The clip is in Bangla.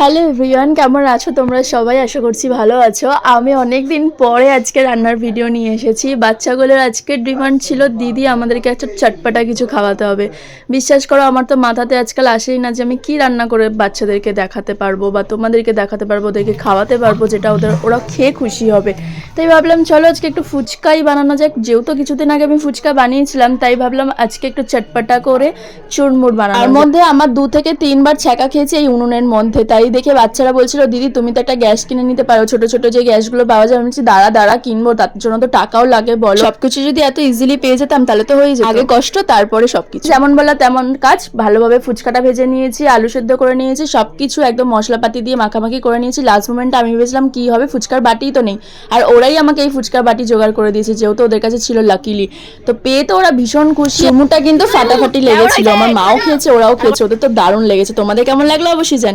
হ্যালো এভরিওয়ান, কেমন আছো তোমরা সবাই? আশা করছি ভালো আছো। আমি অনেক দিন পরে আজকে রান্নার ভিডিও নিয়ে এসেছি। বাচ্চাগুলোর আজকের ডিমান্ড ছিল দিদি আমাদেরকে একটা চটপটা কিছু খাওয়াতে হবে। বিশ্বাস করো, আমার তো মাথাতে আজকাল আসেই না যে আমি কি রান্না করে বাচ্চাদেরকে দেখাতে পারবো বা তোমাদেরকে দেখাতে পারবো, ওদেরকে খাওয়াতে পারবো, যেটা ওরা খেয়ে খুশি হবে। তাই ভাবলাম চলো আজকে একটু ফুচকাই বানানো যাক। যেহেতু কিছুদিন আগে আমি ফুচকা বানিয়েছিলাম, তাই ভাবলাম আজকে একটু চটপটা করে চুরমুর বানানো। আর মধ্যে আমার 2 থেকে 3 বার ছ্যাঁকা খেয়েছি এই উনুনের মধ্যে। তাই দেখে বাচ্চারা বলছিল দিদি তুমি তো একটা গ্যাস কিনে নিতে পারো, ছোট ছোট যে গ্যাসগুলো পাওয়া যায়। আমি বলছি দাঁড়া দাঁড়া কিনবো, তার জন্য তো টাকাও লাগে বলো। সবকিছু যদি এত ইজিলি পেয়ে যেতাম তাহলে তো হয়ে যেত। আগে কষ্ট তারপরে সবকিছু। যেমন বলা তেমন কাজ। ভালোভাবে ফুচকাটা ভেজে নিয়েছি, আলু সেদ্ধ করে নিয়েছি, সবকিছু একদম মশলাপাতি দিয়ে মাখামাখি করে নিয়েছি। লাস্ট মোমেন্টে আমি ভেবেছিলাম কি হবে, ফুচকার বাটিই তো নেই, আর ওরাই আমাকে এই ফুচকার বাটি জোগাড় করে দিয়েছে, যেহেতু ওদের কাছে ছিল লাকিলি। তো পেয়ে তো ওরা ভীষণ খুশি। মুটা কিন্তু ফাটাফাটি লেগেছিল, আমার মাও খেয়েছে ওরাও খেয়েছে, ওদের তো দারুণ লেগেছে। তোমাদের কেমন লাগলো অবশ্যই জানি।